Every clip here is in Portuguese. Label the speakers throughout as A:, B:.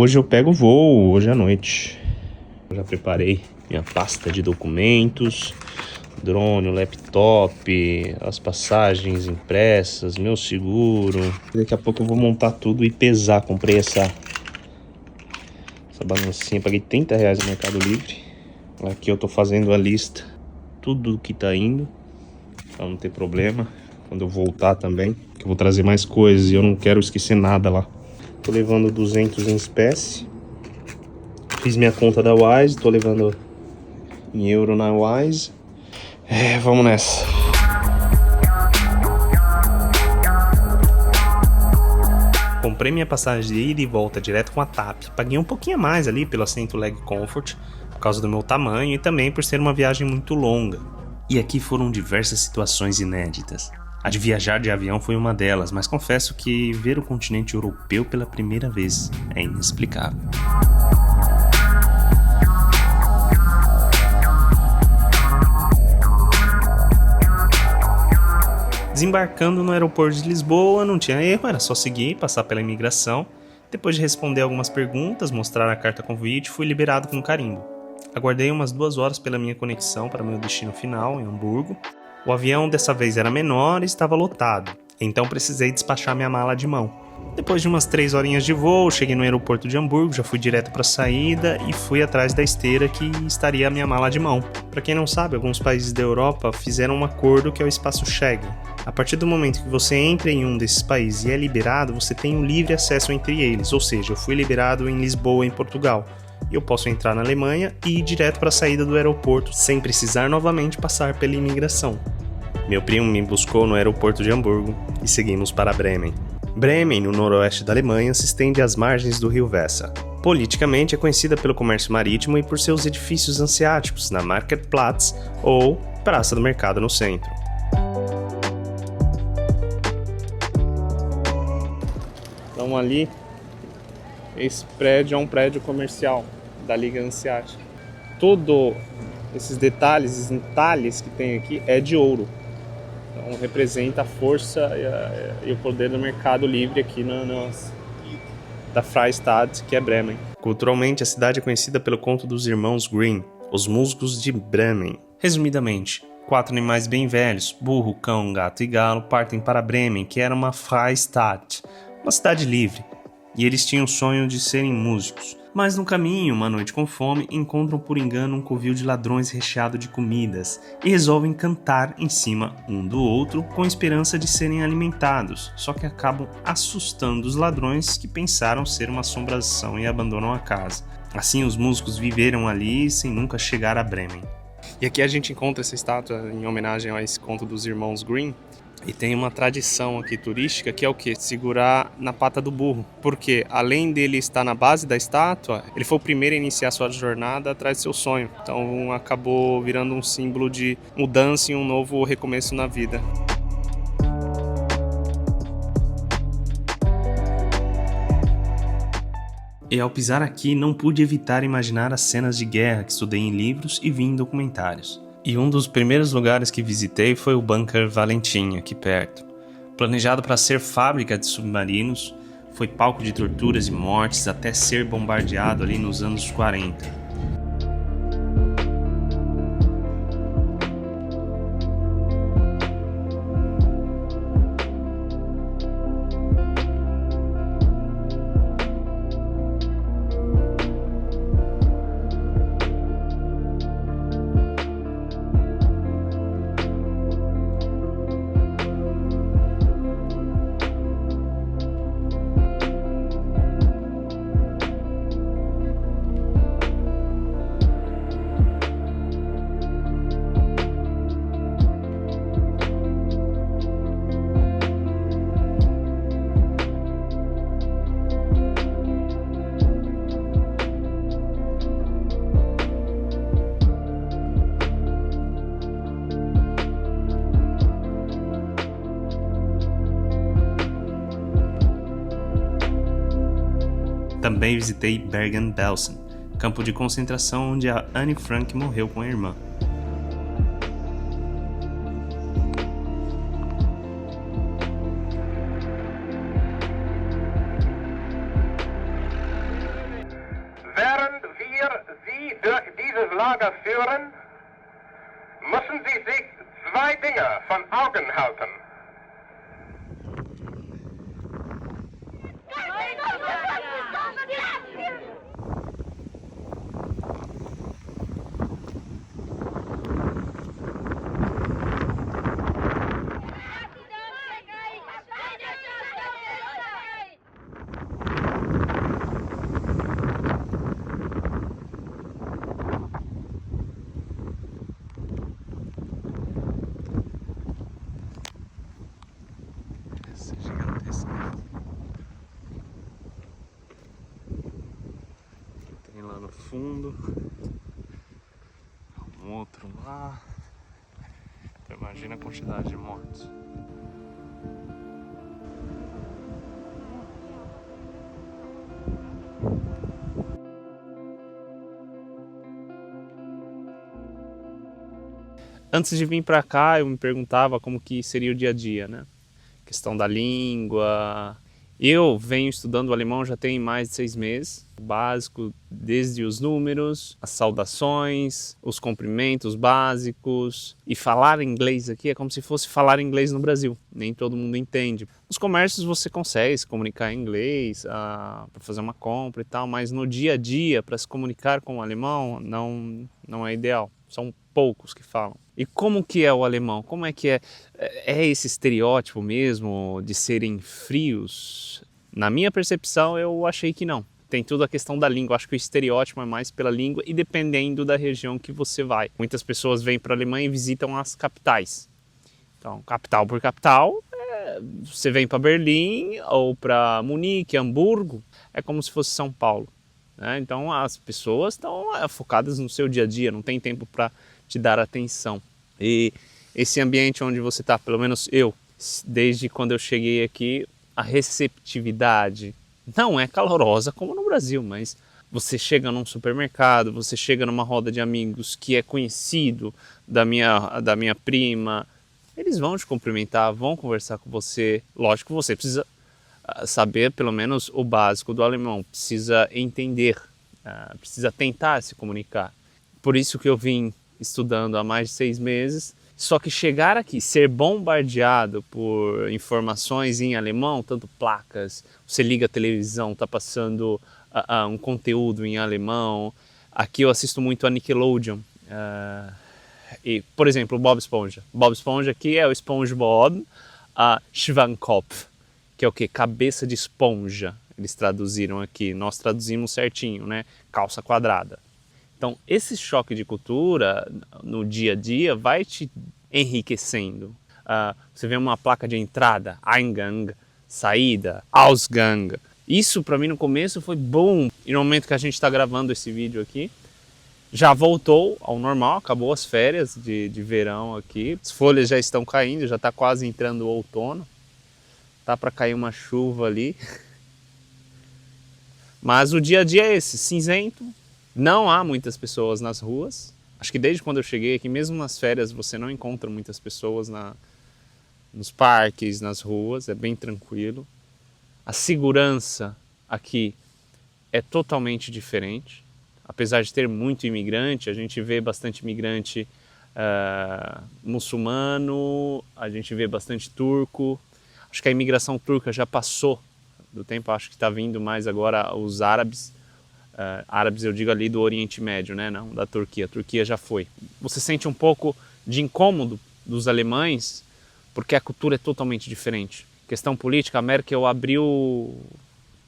A: hoje eu pego o voo, hoje à noite. Eu já preparei minha pasta de documentos, drone, o laptop, as passagens impressas, meu seguro. Daqui a pouco eu vou montar tudo e pesar. Comprei essa balancinha, paguei R$30 no Mercado Livre. Aqui eu tô fazendo a lista, tudo que tá indo, pra não ter problema quando eu voltar também, que eu vou trazer mais coisas e eu não quero esquecer nada lá. Tô levando 200 em espécie. Fiz minha conta da Wise, tô levando em euro na Wise. Vamos nessa. Comprei minha passagem de ida e volta direto com a TAP. Paguei um pouquinho a mais ali pelo assento Leg Comfort, por causa do meu tamanho e também por ser uma viagem muito longa. E aqui foram diversas situações inéditas. A de viajar de avião foi uma delas, mas confesso que ver o continente europeu pela primeira vez é inexplicável. Desembarcando no aeroporto de Lisboa, não tinha erro, era só seguir e passar pela imigração. Depois de responder algumas perguntas, mostrar a carta convite, fui liberado com carimbo. Aguardei umas 2 horas pela minha conexão para meu destino final, em Hamburgo. O avião dessa vez era menor e estava lotado, então precisei despachar minha mala de mão. Depois de umas 3 horinhas de voo, cheguei no aeroporto de Hamburgo, já fui direto para a saída e fui atrás da esteira que estaria a minha mala de mão. Para quem não sabe, alguns países da Europa fizeram um acordo que é o espaço Schengen. A partir do momento que você entra em um desses países e é liberado, você tem um livre acesso entre eles, ou seja, eu fui liberado em Lisboa, em Portugal. E eu posso entrar na Alemanha e ir direto para a saída do aeroporto, sem precisar novamente passar pela imigração. Meu primo me buscou no aeroporto de Hamburgo e seguimos para Bremen. Bremen, no noroeste da Alemanha, se estende às margens do rio Weser. Politicamente é conhecida pelo comércio marítimo e por seus edifícios anseáticos na Marktplatz ou Praça do Mercado no centro. Então ali, esse prédio é um prédio comercial da Liga Hanseática. Todos esses detalhes, esses entalhes que tem aqui é de ouro. Então representa a força e o poder do mercado livre aqui da Freistadt, que é Bremen. Culturalmente, a cidade é conhecida pelo conto dos irmãos Grimm, os musgos de Bremen. Resumidamente, 4 animais bem velhos, burro, cão, gato e galo, partem para Bremen, que era uma Freistadt, uma cidade livre, e eles tinham o sonho de serem músicos. Mas no caminho, uma noite com fome, encontram por engano um covil de ladrões recheado de comidas e resolvem cantar em cima um do outro com a esperança de serem alimentados, só que acabam assustando os ladrões que pensaram ser uma assombração e abandonam a casa. Assim, os músicos viveram ali sem nunca chegar a Bremen. E aqui a gente encontra essa estátua em homenagem a esse conto dos irmãos Grimm. E tem uma tradição aqui turística que é o quê? Segurar na pata do burro. Porque além dele estar na base da estátua, ele foi o primeiro a iniciar sua jornada atrás do seu sonho. Então acabou virando um símbolo de mudança e um novo recomeço na vida. E ao pisar aqui, não pude evitar imaginar as cenas de guerra que estudei em livros e vi em documentários. E um dos primeiros lugares que visitei foi o Bunker Valentin, aqui perto. Planejado para ser fábrica de submarinos, foi palco de torturas e mortes até ser bombardeado ali nos anos 40. Também visitei Bergen-Belsen, campo de concentração onde a Anne Frank morreu com a irmã.
B: dieses Lager führen, müssen Sie sich zwei Dinge von Augen halten.
A: Essa é gigantesca. Tem lá no fundo um outro lá. Então imagina a quantidade de mortos. Antes de vir para cá, eu me perguntava como que seria o dia a dia, né? Questão da língua. Eu venho estudando o alemão já tem mais de 6 meses. O básico, desde os números, as saudações, os cumprimentos básicos. E falar inglês aqui é como se fosse falar inglês no Brasil. Nem todo mundo entende. Nos comércios você consegue se comunicar em inglês para fazer uma compra e tal, mas no dia a dia, para se comunicar com o alemão, não é ideal. São poucos que falam. E como que é o alemão? Como é que é? É esse estereótipo mesmo de serem frios? Na minha percepção, eu achei que não. Tem tudo a questão da língua. Acho que o estereótipo é mais pela língua e dependendo da região que você vai. Muitas pessoas vêm para a Alemanha e visitam as capitais. Então, capital por capital, você vem para Berlim ou para Munique, Hamburgo, é como se fosse São Paulo. Né? Então as pessoas estão focadas no seu dia a dia, não tem tempo para te dar atenção. E esse ambiente onde você está, pelo menos eu, desde quando eu cheguei aqui, a receptividade não é calorosa como no Brasil, mas você chega num supermercado, você chega numa roda de amigos que é conhecido da minha prima, eles vão te cumprimentar, vão conversar com você. Lógico que você precisa saber pelo menos o básico do alemão, precisa entender, precisa tentar se comunicar. Por isso que eu vim estudando há mais de 6 meses, só que chegar aqui, ser bombardeado por informações em alemão, tanto placas, você liga a televisão, está passando um conteúdo em alemão. Aqui eu assisto muito a Nickelodeon, e, por exemplo, o Bob Esponja. Bob Esponja aqui é o SpongeBob Schwammkopf, que é o que? Cabeça de esponja, eles traduziram aqui, nós traduzimos certinho, né? Calça quadrada. Então, esse choque de cultura no dia a dia vai te enriquecendo. Você vê uma placa de entrada, Eingang, saída, Ausgang. Isso para mim no começo foi bom. E no momento que a gente está gravando esse vídeo aqui, já voltou ao normal, acabou as férias de verão aqui. As folhas já estão caindo, já está quase entrando o outono. Tá para cair uma chuva ali. Mas o dia a dia é esse, cinzento. Não há muitas pessoas nas ruas. Acho que desde quando eu cheguei aqui, mesmo nas férias, você não encontra muitas pessoas nos parques, nas ruas. É bem tranquilo. A segurança aqui é totalmente diferente. Apesar de ter muito imigrante, a gente vê bastante imigrante muçulmano, a gente vê bastante turco. Acho que a imigração turca já passou do tempo, acho que está vindo mais agora os árabes. Árabes eu digo ali do Oriente Médio, né? Não da Turquia. A Turquia já foi. Você sente um pouco de incômodo dos alemães, porque a cultura é totalmente diferente. Questão política, a Merkel abriu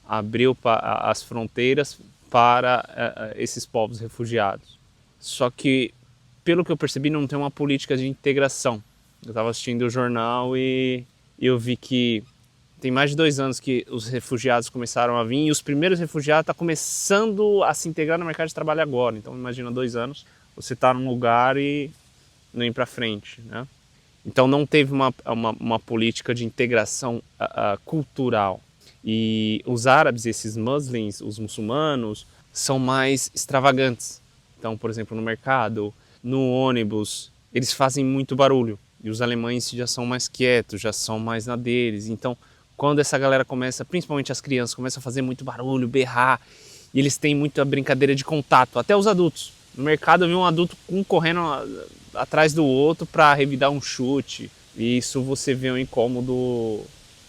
A: as fronteiras para esses povos refugiados. Só que, pelo que eu percebi, não tem uma política de integração. Eu estava assistindo o jornal e eu vi que tem mais de 2 anos que os refugiados começaram a vir e os primeiros refugiados estão começando a se integrar no mercado de trabalho agora. Então imagina 2 anos, você está num lugar e não ir para frente, né? Então não teve uma política de integração cultural. E os árabes, esses muslins, os muçulmanos, são mais extravagantes. Então, por exemplo, no mercado, no ônibus, eles fazem muito barulho. E os alemães já são mais quietos, já são mais na deles. Então, quando essa galera começa, principalmente as crianças, começam a fazer muito barulho, berrar, e eles têm muita brincadeira de contato, até os adultos. No mercado eu vi um adulto correndo atrás do outro para revidar um chute. E isso você vê um incômodo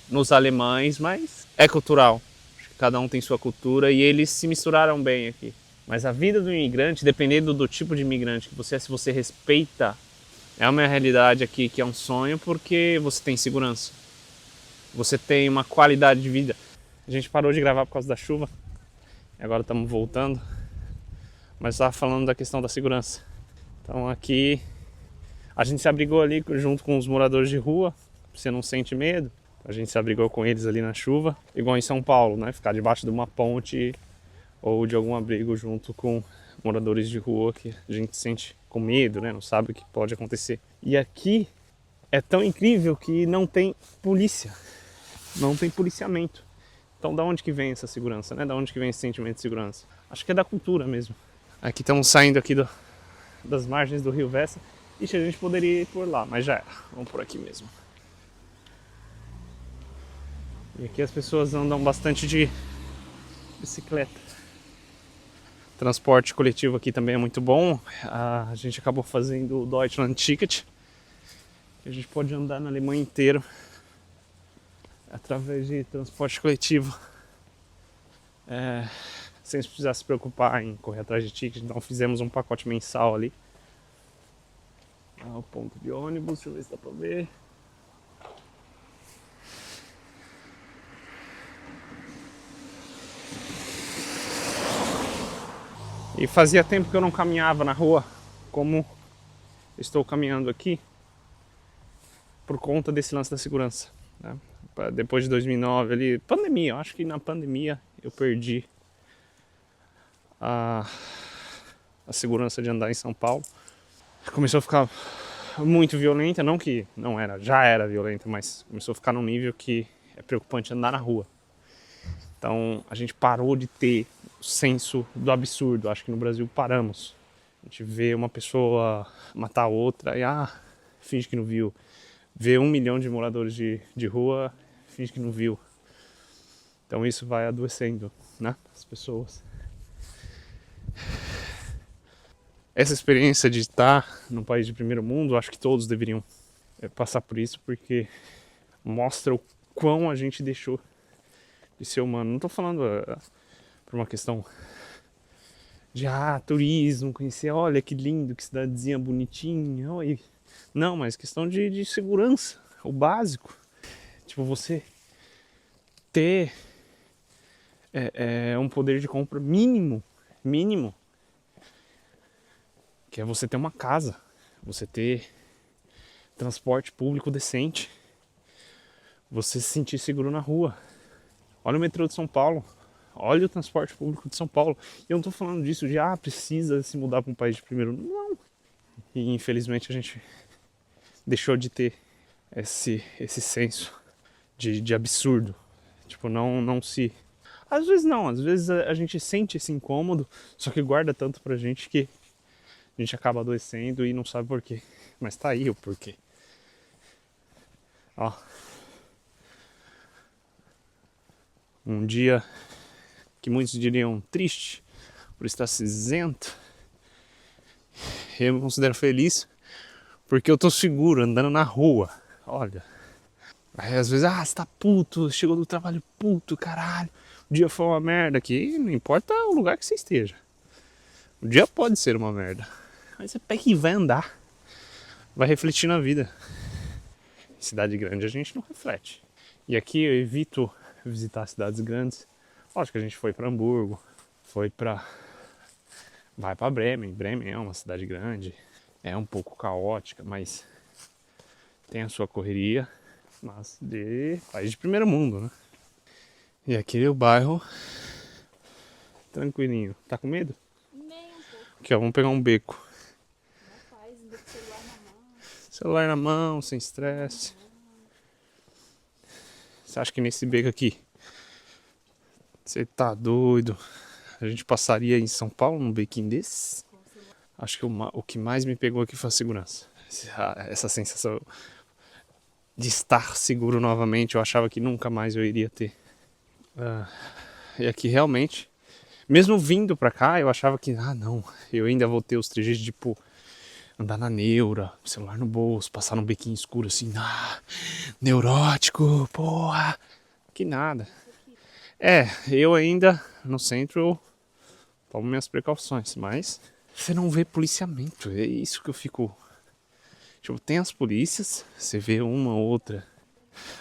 A: nos alemães, mas é cultural. Acho que cada um tem sua cultura e eles se misturaram bem aqui. Mas a vida do imigrante, dependendo do tipo de imigrante que você é, se você respeita, é uma realidade aqui que é um sonho porque você tem segurança. Você tem uma qualidade de vida. A gente parou de gravar por causa da chuva. E agora estamos voltando. Mas estava falando da questão da segurança. Então aqui a gente se abrigou ali junto com os moradores de rua. Você não sente medo. A gente se abrigou com eles ali na chuva. Igual em São Paulo, né? Ficar debaixo de uma ponte ou de algum abrigo junto com moradores de rua que a gente sente com medo, né? Não sabe o que pode acontecer. E aqui é tão incrível que não tem polícia. Não tem policiamento. Então da onde que vem essa segurança, né? Da onde que vem esse sentimento de segurança? Acho que é da cultura mesmo. Aqui estamos saindo aqui das margens do Rio Vessa. Ixi, a gente poderia ir por lá, mas já era. Vamos por aqui mesmo. E aqui as pessoas andam bastante de bicicleta. Transporte coletivo aqui também é muito bom. A gente acabou fazendo o Deutschland Ticket. A gente pode andar na Alemanha inteira através de transporte coletivo. Sem precisar se preocupar em correr atrás de ticket. Então fizemos um pacote mensal ali. O ponto de ônibus, deixa eu ver se dá pra ver. E fazia tempo que eu não caminhava na rua como estou caminhando aqui por conta desse lance da segurança, né? Depois de 2009 ali, pandemia, eu acho que na pandemia eu perdi a segurança de andar em São Paulo. Começou a ficar muito violenta, não que não era, já era violenta, mas começou a ficar num nível que é preocupante andar na rua. Então a gente parou de ter o senso do absurdo. Acho que no Brasil paramos. A gente vê uma pessoa matar outra e finge que não viu. Vê 1 milhão de moradores de rua, finge que não viu. Então isso vai adoecendo, né, as pessoas. Essa experiência de estar num país de primeiro mundo, acho que todos deveriam passar por isso, porque mostra o quão a gente deixou de ser humano. Não estou falando por uma questão de turismo, conhecer, olha que lindo, que cidadezinha bonitinha, olha. Não, mas questão de segurança, o básico. Tipo, você ter um poder de compra mínimo, que é você ter uma casa, você ter transporte público decente, você se sentir seguro na rua. Olha o metrô de São Paulo, olha o transporte público de São Paulo. E eu não estou falando disso de precisa se mudar para um país de primeiro mundo, não. E infelizmente a gente deixou de ter esse senso de absurdo. Tipo, não se... Às vezes a gente sente esse incômodo, só que guarda tanto pra gente que a gente acaba adoecendo e não sabe por quê. Mas tá aí o porquê. Ó. Um dia que muitos diriam triste por estar cinzento. Eu me considero feliz porque eu tô seguro andando na rua. Olha. Aí às vezes, você tá puto, chegou do trabalho puto, caralho. O dia foi uma merda aqui, não importa o lugar que você esteja. O dia pode ser uma merda. Mas você pega e vai andar. Vai refletir na vida. Em cidade grande a gente não reflete. E aqui eu evito visitar cidades grandes. Lógico que a gente foi para Hamburgo, vai para Bremen. Bremen é uma cidade grande, é um pouco caótica, mas tem a sua correria, mas de país de primeiro mundo, né? E aqui é o bairro tranquilinho. Tá com medo?
C: Nem um pouco.
A: Aqui, ó, vamos pegar um beco.
C: Rapaz, ainda com o celular na mão.
A: Celular na mão, sem estresse. Você acha que nesse beco aqui você tá doido? A gente passaria em São Paulo num bequinho desse? Acho que o que mais me pegou aqui foi a segurança. Essa sensação de estar seguro novamente. Eu achava que nunca mais eu iria ter. E aqui realmente, Mesmo vindo pra cá, eu achava que, não, eu ainda vou ter os trejeitos de, tipo, andar na neura, celular no bolso, passar num bequinho escuro assim, neurótico, porra, que nada. Eu ainda, no centro, eu tomo minhas precauções, mas você não vê policiamento, é isso que eu fico... Tipo, tem as polícias, você vê uma ou outra,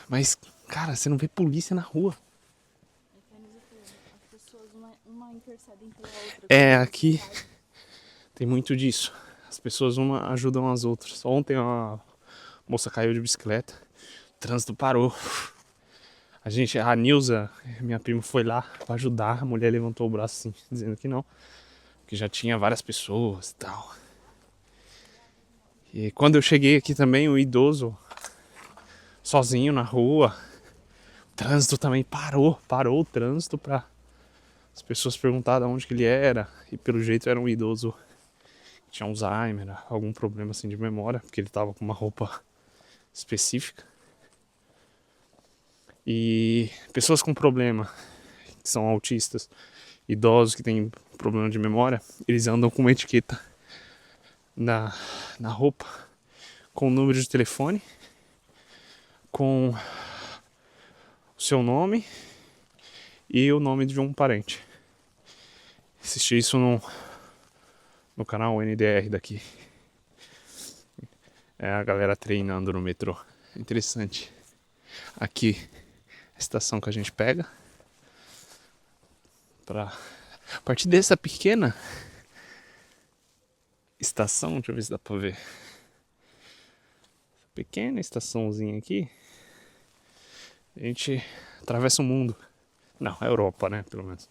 A: mas, cara, você não vê polícia na rua.
C: As pessoas, uma intercedem pela outra.
A: Aqui tem muito disso. As pessoas uma ajudam as outras. Ontem a moça caiu de bicicleta, o trânsito parou. A Nilza, minha prima, foi lá pra ajudar. A mulher levantou o braço assim, dizendo que não, que já tinha várias pessoas e tal. E quando eu cheguei aqui também, o idoso sozinho na rua, o trânsito também parou o trânsito pra as pessoas perguntarem de onde que ele era. E pelo jeito era um idoso que tinha Alzheimer, algum problema assim de memória, porque ele tava com uma roupa específica. E pessoas com problema, que são autistas, idosos que têm problema de memória, eles andam com uma etiqueta na roupa, com o número de telefone, com o seu nome e o nome de um parente. Assisti isso no canal NDR daqui. É a galera treinando no metrô. Interessante. Aqui, a estação que a gente pega. A partir dessa pequena estação, deixa eu ver se dá pra ver. Essa pequena estaçãozinha aqui, a gente atravessa o mundo. Não, a Europa, né, pelo menos.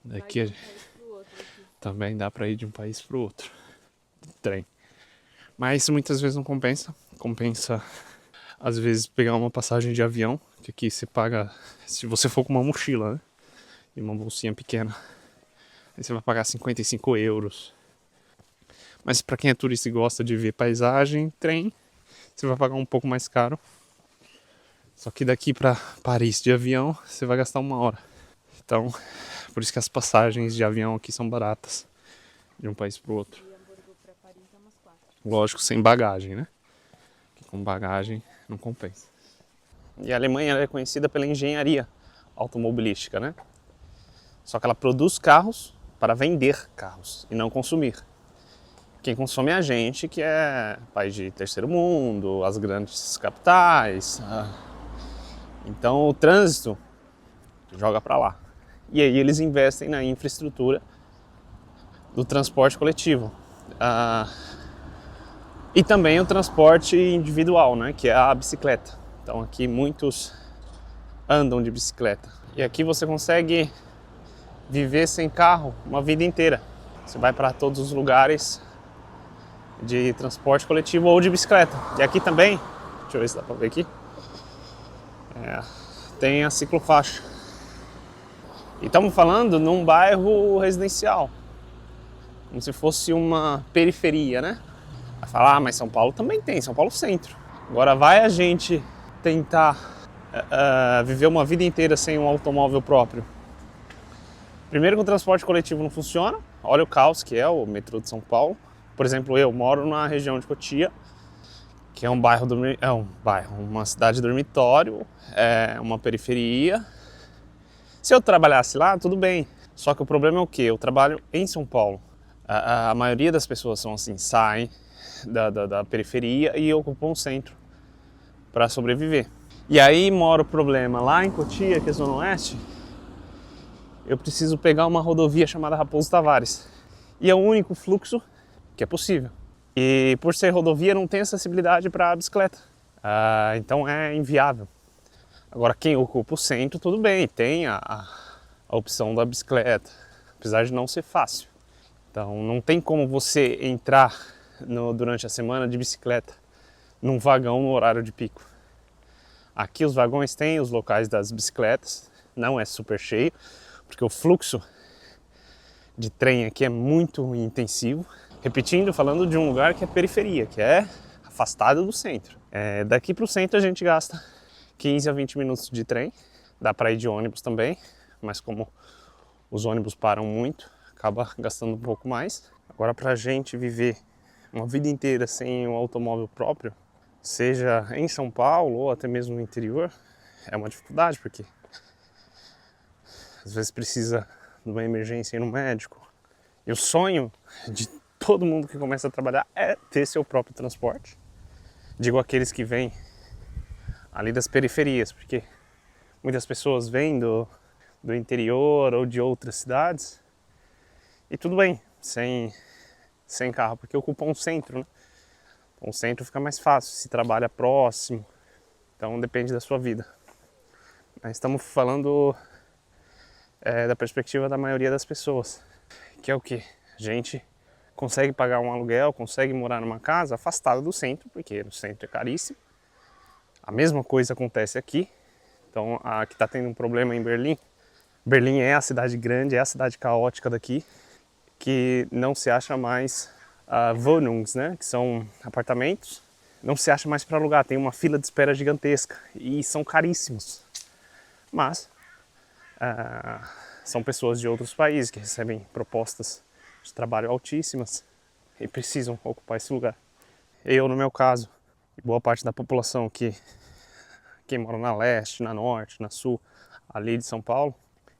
A: Daqui também dá pra ir de um país pro outro. De trem. Mas isso muitas vezes não compensa. Compensa, às vezes, pegar uma passagem de avião, que aqui você paga, se você for com uma mochila, né? E uma bolsinha pequena, aí você vai pagar 55 euros. Mas para quem é turista e gosta de ver paisagem, trem, você vai pagar um pouco mais caro. Só que daqui para Paris de avião, você vai gastar 1 hora. Então, por isso que as passagens de avião aqui são baratas, de um país para o outro. Lógico, sem bagagem, né? Porque com bagagem não compensa. E a Alemanha é conhecida pela engenharia automobilística, né? Só que ela produz carros para vender carros e não consumir. Quem consome é a gente, que é país de terceiro mundo, as grandes capitais. Então o trânsito joga para lá. E aí eles investem na infraestrutura do transporte coletivo. E também o transporte individual, né, que é a bicicleta. Então aqui muitos andam de bicicleta. E aqui você consegue viver sem carro uma vida inteira. Você vai para todos os lugares de transporte coletivo ou de bicicleta. E aqui também, deixa eu ver se dá para ver aqui, tem a ciclofaixa. E estamos falando num bairro residencial, como se fosse uma periferia, né? Vai falar, mas São Paulo também tem, São Paulo centro. Agora vai a gente tentar viver uma vida inteira sem um automóvel próprio. Primeiro que o transporte coletivo não funciona, olha o caos que é o metrô de São Paulo. Por exemplo, eu moro na região de Cotia, que é uma cidade dormitório, é uma periferia. Se eu trabalhasse lá, tudo bem. Só que o problema é o quê? Eu trabalho em São Paulo. A maioria das pessoas são assim, saem da periferia e ocupam o centro para sobreviver. E aí mora o problema lá em Cotia, que é Zona Oeste. Eu preciso pegar uma rodovia chamada Raposo Tavares. E é o único fluxo que é possível. E por ser rodovia não tem acessibilidade para a bicicleta. Então é inviável. Agora quem ocupa o centro, tudo bem, tem a opção da bicicleta, apesar de não ser fácil. Então não tem como você entrar durante a semana de bicicleta num vagão no horário de pico. Aqui os vagões têm os locais das bicicletas, não é super cheio, porque o fluxo de trem aqui é muito intensivo. Repetindo, falando de um lugar que é periferia, que é afastado do centro. Daqui para o centro a gente gasta 15 a 20 minutos de trem, dá para ir de ônibus também, mas como os ônibus param muito, acaba gastando um pouco mais. Agora, para a gente viver uma vida inteira sem um automóvel próprio, seja em São Paulo ou até mesmo no interior, é uma dificuldade, porque às vezes precisa de uma emergência ir no médico. E o sonho de todo mundo que começa a trabalhar é ter seu próprio transporte. Digo aqueles que vêm ali das periferias, porque muitas pessoas vêm do interior ou de outras cidades e tudo bem, sem carro, porque ocupa um centro, né? Um centro fica mais fácil, se trabalha próximo, então depende da sua vida. Mas estamos falando da perspectiva da maioria das pessoas, que é o que? A gente consegue pagar um aluguel, consegue morar numa casa afastada do centro, porque o centro é caríssimo. A mesma coisa acontece aqui. Então, aqui está tendo um problema em Berlim. Berlim é a cidade grande, é a cidade caótica daqui, que não se acha mais Wohnungs, né? Que são apartamentos. Não se acha mais para alugar, tem uma fila de espera gigantesca e são caríssimos. Mas são pessoas de outros países que recebem propostas de trabalho altíssimas e precisam ocupar esse lugar. Eu, no meu caso, e boa parte da população que mora na leste, na norte, na sul, ali de São Paulo,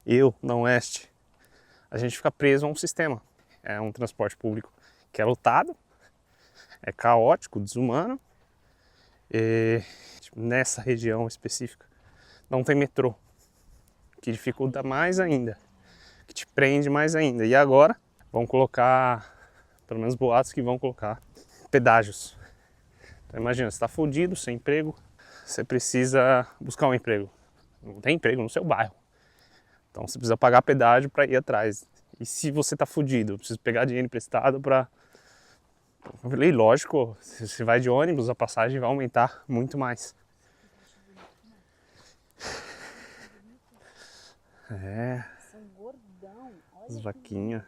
A: eu, na oeste, a gente fica preso a um sistema. É um transporte público que é lotado, é caótico, desumano, e tipo, nessa região específica não tem metrô, que dificulta mais ainda, que te prende mais ainda. E agora vão colocar, pelo menos boatos que vão colocar, pedágios. Então imagina, você está fudido, sem emprego, você precisa buscar um emprego. Não tem emprego no seu bairro. Então você precisa pagar pedágio para ir atrás. E se você está fudido, precisa pegar dinheiro emprestado para... Eu falei, lógico, se você vai de ônibus, a passagem vai aumentar muito mais. É,
C: São gordão. Olha
A: as
C: que
A: vaquinhas.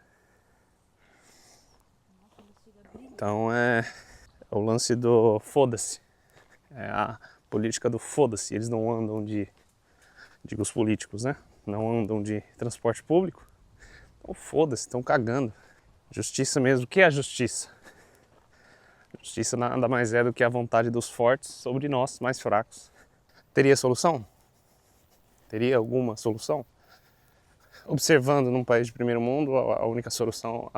C: nossa, ele chega a brilhar.
A: Então é o lance do foda-se. É a política do foda-se. Eles não andam de... Digo os políticos, né? Não andam de transporte público. Então foda-se, estão cagando. Justiça mesmo. O que é a justiça? Justiça nada mais é do que a vontade dos fortes sobre nós, mais fracos. Teria solução? Teria alguma solução? Observando num país de primeiro mundo, a única solução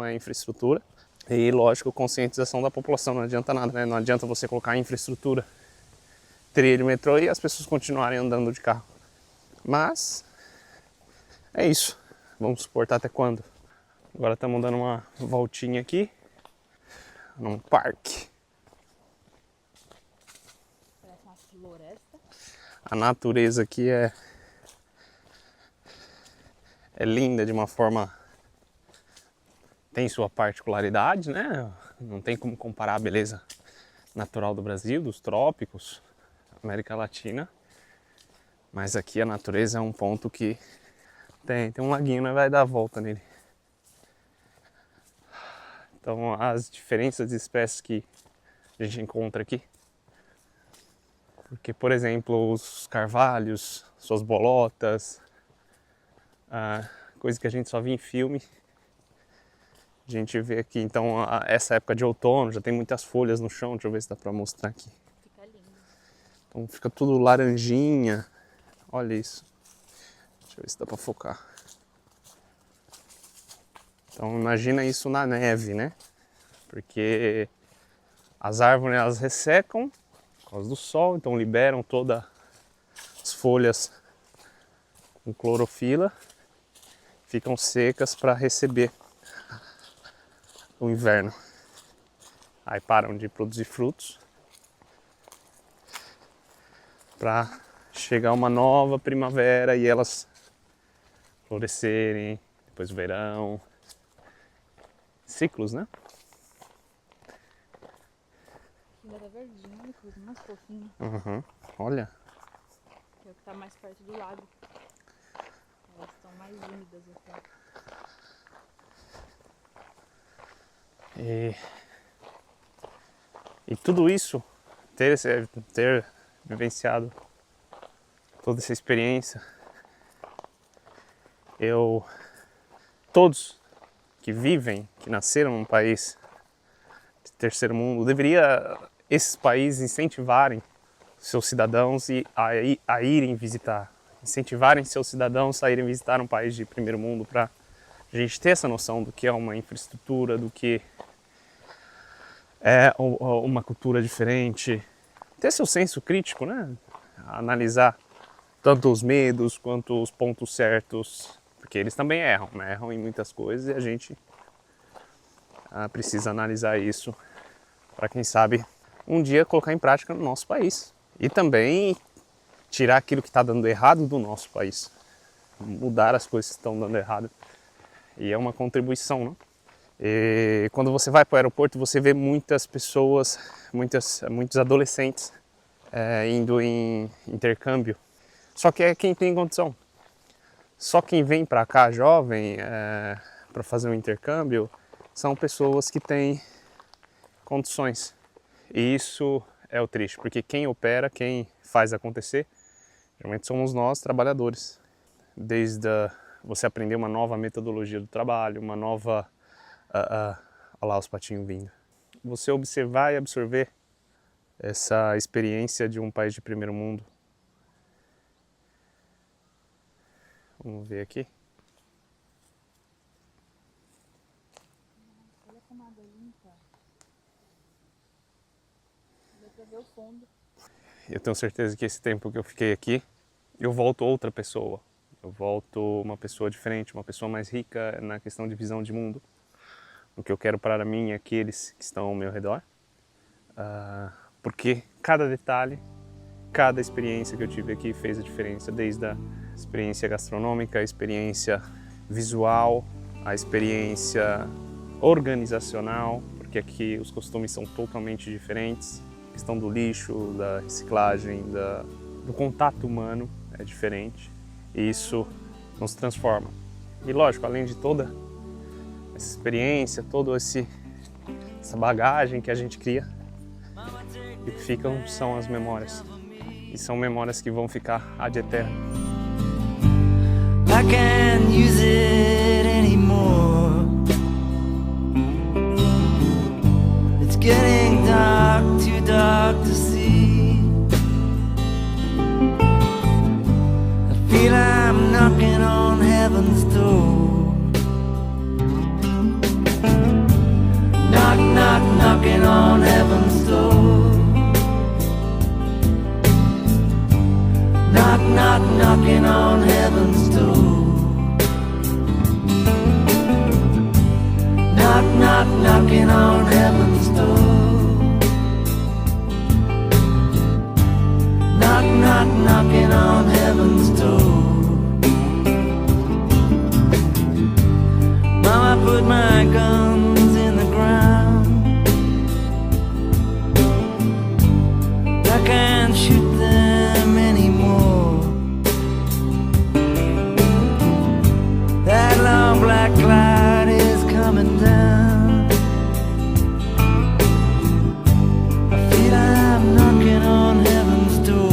A: é a infraestrutura. E, lógico, conscientização da população. Não adianta nada, né? Não adianta você colocar infraestrutura, trilha de metrô e as pessoas continuarem andando de carro. Mas é isso. Vamos suportar até quando? Agora estamos dando uma voltinha aqui num parque.
C: Parece uma floresta.
A: A natureza aqui é linda de uma forma... Tem sua particularidade, né? Não tem como comparar a beleza natural do Brasil, dos trópicos, América Latina. Mas aqui a natureza é um ponto que tem um laguinho, né? Vai dar a volta nele. Então as diferenças de espécies que a gente encontra aqui. Porque, por exemplo, os carvalhos, suas bolotas, coisa que a gente só vê em filme, a gente vê aqui. Então essa época de outono já tem muitas folhas no chão. Deixa eu ver se dá pra mostrar aqui.
C: Fica lindo.
A: Então fica tudo laranjinha. Olha isso. Deixa eu ver se dá pra focar. Então imagina isso na neve, né? Porque as árvores elas ressecam por causa do sol, então liberam todas as folhas com clorofila, ficam secas para receber o inverno. Aí param de produzir frutos para chegar uma nova primavera e elas florescerem, depois o verão. Ciclos, né?
C: Ainda tá verdinho, coisa mais fofinha.
A: Uhum. Olha.
C: Que é o que tá mais perto do lago. Elas estão mais úmidas até.
A: E tudo isso, ter vivenciado toda essa experiência, Todos que vivem, que nasceram num país de terceiro mundo, deveria esses países incentivarem seus cidadãos a irem visitar, incentivarem seus cidadãos a irem visitar um país de primeiro mundo, para a gente ter essa noção do que é uma infraestrutura, do que é uma cultura diferente, ter seu senso crítico, né? Analisar tanto os medos quanto os pontos certos, porque eles também erram, né? Erram em muitas coisas, e a gente precisa analisar isso para, quem sabe, um dia colocar em prática no nosso país. E também tirar aquilo que está dando errado do nosso país, mudar as coisas que estão dando errado. E é uma contribuição, né? E quando você vai para o aeroporto, você vê muitas pessoas, muitos adolescentes indo em intercâmbio. Só que é quem tem condição. Só quem vem para cá jovem para fazer um intercâmbio são pessoas que têm condições. E isso é o triste, porque quem opera, quem faz acontecer, geralmente somos nós, trabalhadores. Desde você aprender uma nova metodologia do trabalho, uma nova... olha lá os patinhos vindo. Você observar e absorver essa experiência de um país de primeiro mundo. Vamos ver aqui.
C: Olha como a água limpa. Dá pra ver o fundo.
A: Eu tenho certeza que esse tempo que eu fiquei aqui, eu volto outra pessoa. Eu volto uma pessoa diferente, uma pessoa mais rica na questão de visão de mundo. O que eu quero para mim e aqueles que estão ao meu redor. Porque cada detalhe, cada experiência que eu tive aqui fez a diferença, desde a experiência gastronômica, a experiência visual, a experiência organizacional, porque aqui os costumes são totalmente diferentes. A questão do lixo, da reciclagem, do contato humano é diferente. E isso nos transforma. E lógico, além de toda essa experiência, toda essa bagagem que a gente cria, e o que ficam são as memórias. E são memórias que vão ficar ad eterno.
D: I can't use it anymore. It's getting dark, too dark to see. I feel I'm knocking on heaven's door. Knock, knock, knocking on heaven's door. Knock, knock, knocking on heaven's door. Knock, knock, knocking on heaven's door. Knock, knock, knocking on heaven's door. Mama put my guns in the ground. I can't shoot them anymore. That long black cloud is coming down. I feel I'm knocking on heaven's door.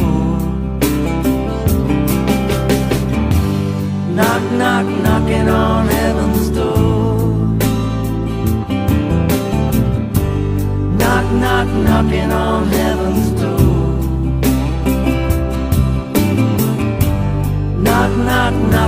D: Knock, knock, knocking on heaven's door. Knock, knock, knocking on heaven's door. Knock, knock, knock.